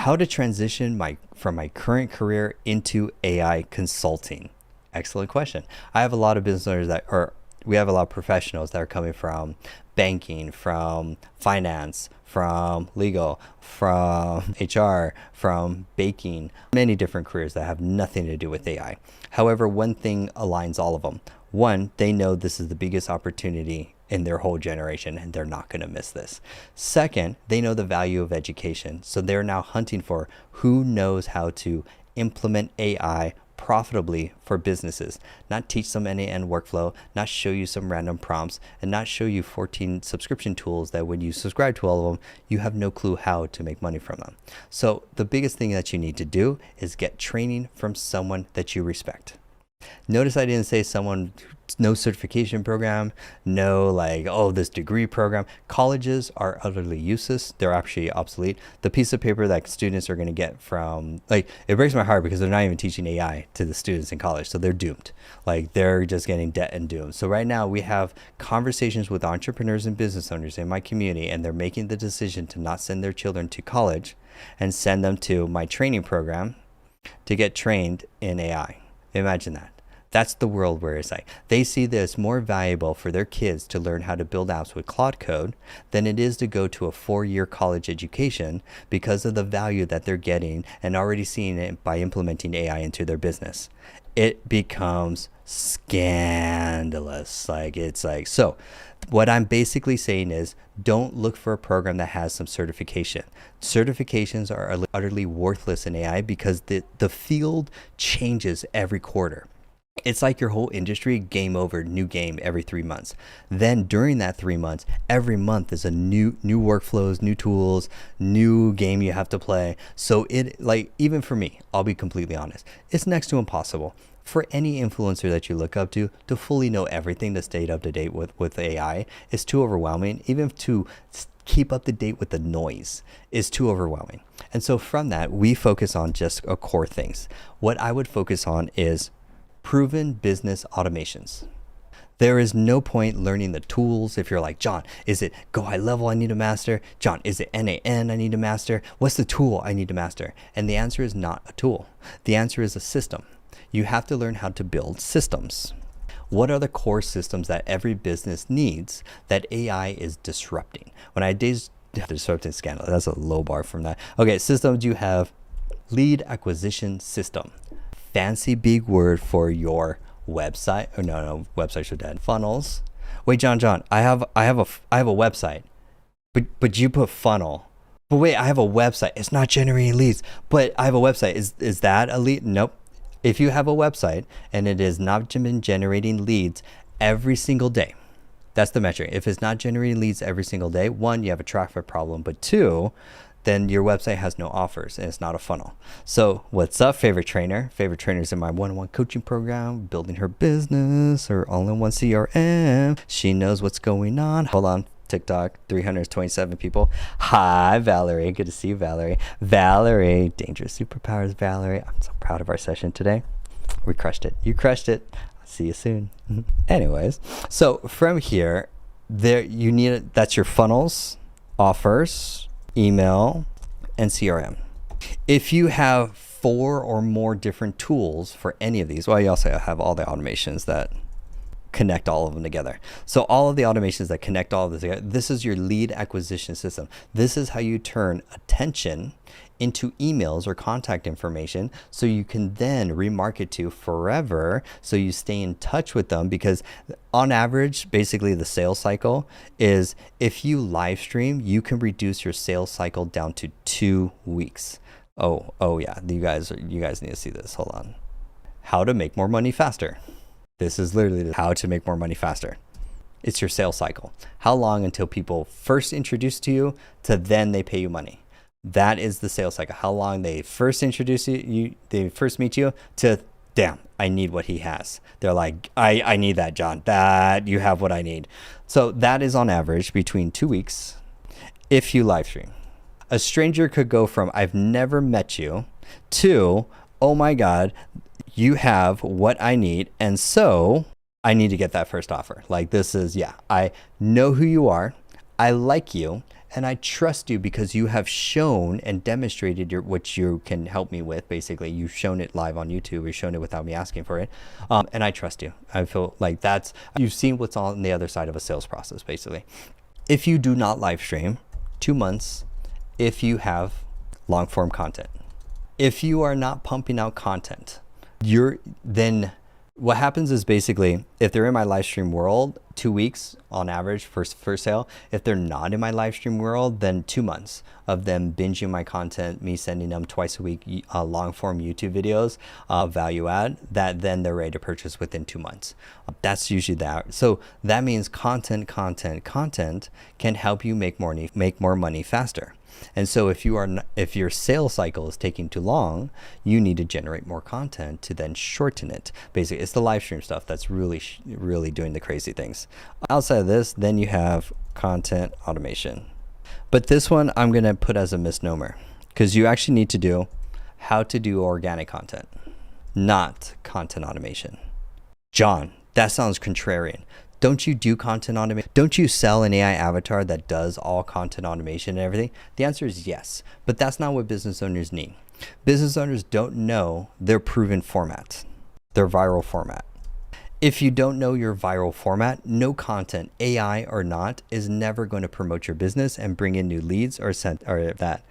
How to transition from my current career into AI consulting? Excellent question. I have a lot of business owners we have a lot of professionals that are coming from banking, from finance, from legal, from HR, from baking, many different careers that have nothing to do with AI. However, one thing aligns all of them. One, they know this is the biggest opportunity in their whole generation and they're not going to miss this. Second, they know the value of education. So they're now hunting for who knows how to implement AI profitably for businesses, not teach some end-to-end workflow, not show you some random prompts, and not show you 14 subscription tools that when you subscribe to all of them, you have no clue how to make money from them. So the biggest thing that you need to do is get training from someone that you respect. Notice I didn't say someone, no certification program, no this degree program. Colleges are utterly useless. They're actually obsolete. The piece of paper that students are going to get from, it breaks my heart because they're not even teaching AI to the students in college. So they're doomed. They're just getting debt and doom. So right now we have conversations with entrepreneurs and business owners in my community, and they're making the decision to not send their children to college and send them to my training program to get trained in AI. Imagine that. That's the world where it's they see this more valuable for their kids to learn how to build apps with Claude code than it is to go to a 4-year college education because of the value that they're getting and already seeing it by implementing AI into their business. It becomes scandalous. So what I'm basically saying is don't look for a program that has some certification. Certifications are utterly worthless in AI because the field changes every quarter. It's like your whole industry, game over, new game every 3 months. Then during that 3 months, every month is a new workflows, new tools, new game you have to play. So even for me, I'll be completely honest, it's next to impossible for any influencer that you look up to fully know everything to stay up to date with AI. Is too overwhelming. Even to keep up to date with the noise is too overwhelming. And so from that, we focus on just core things. What I would focus on is proven business automations. There is no point learning the tools if you're like, John, is it go high level I need to master? John, is it NAN I need to master? What's the tool I need to master? And the answer is not a tool. The answer is a system. You have to learn how to build systems. What are the core systems that every business needs that AI is disrupting? When I disrupting scandal, that's a low bar from that. Okay, systems you have: lead acquisition system. Fancy big word for your website. Oh no, websites are dead. Funnels. Wait, John, I have a website, but you put funnel. But wait, I have a website. It's not generating leads, but I have a website. Is that a lead? Nope. If you have a website and it is not been generating leads every single day, that's the metric. If it's not generating leads every single day, one, you have a traffic problem, but two, then your website has no offers and it's not a funnel. So what's up, favorite trainer? Favorite trainers in my one-on-one coaching program, building her business, her all-in-one CRM. She knows what's going on. Hold on. TikTok, 327 people. Hi, Valerie. Good to see you, Valerie. Valerie, dangerous superpowers, Valerie. I'm so proud of our session today. We crushed it. You crushed it. I'll see you soon. Anyways, so from here, that's your funnels, offers, email, and CRM. If you have 4 or more different tools for any of these, well, you also have all the automations that connect all of them together. So all of the automations that connect all of this together, this is your lead acquisition system. This is how you turn attention into emails or contact information so you can then remarket to forever, so you stay in touch with them. Because on average, basically the sales cycle is, if you live stream, you can reduce your sales cycle down to 2 weeks. Oh yeah, you guys need to see this. Hold on. How to make more money faster. This is literally how to make more money faster. It's your sales cycle. How long until people first introduce to you to then they pay you money? That is the sales cycle. How long they first introduce you, they first meet you, to damn, I need what he has. They're like, I need that, John. That you have what I need. So that is on average between 2 weeks if you live stream. A stranger could go from I've never met you to, oh my God, you have what I need, and so I need to get that first offer. This is, yeah, I know who you are, I like you, And I trust you because you have shown and demonstrated what you can help me with. Basically, you've shown it live on YouTube. You've shown it without me asking for it. And I trust you. I feel like you've seen what's on the other side of a sales process, basically. If you do not live stream, 2 months, if you have long form content. If you are not pumping out content, then what happens is basically, if they're in my live stream world, 2 weeks on average for sale. If they're not in my live stream world, then 2 months of them binging my content, me sending them twice a week long form YouTube videos, value add, that then they're ready to purchase within 2 months. That's usually that. So that means content can help you make more money faster. And so if your sales cycle is taking too long, you need to generate more content to then shorten it. Basically, it's the live stream stuff that's really doing the crazy things. Outside of this, then you have content automation. But this one I'm going to put as a misnomer, because you actually need to do how to do organic content, not content automation. John, that sounds contrarian. Don't you do content automation? Don't you sell an AI avatar that does all content automation and everything? The answer is yes, but that's not what business owners need. Business owners don't know their proven format, their viral format. If you don't know your viral format, no content, AI or not, is never going to promote your business and bring in new leads or that.